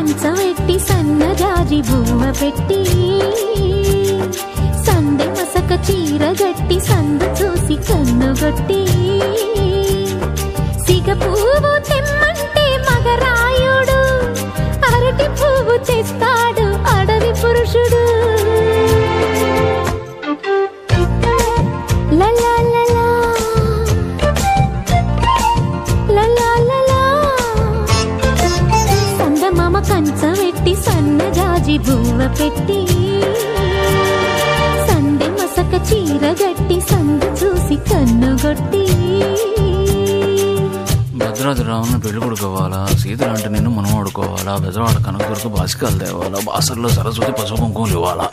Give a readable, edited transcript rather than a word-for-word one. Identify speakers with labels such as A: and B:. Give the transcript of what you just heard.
A: కంచవెట్టి సన్నజాజి బువ్వ పెట్టి సందె మసక చీర గట్టి సందు చూసి కన్నుగొట్టి సిగ పువ్వు తెమ్మంటే మగరాయుడు అరటి పువ్వు తెస్తాడు అడవి పురుషుడు. సందమామ కంచవెట్టి సన్నజాజి బువ్వ పెట్టి సందె మసక చీర గట్టి సందు చూసి కన్నుగొట్టి
B: భద్రాద్రి రావుని పెళ్లి కొడుకోవాలా, సీతలు అంటే నేను మనం ఆడుకోవాలా, బెజవాడ కనకదుర్గ బాసికాలు తేవాలా, బాసర్లో సరస్వతి పసుపు కుంకుమలు ఇవ్వాలా.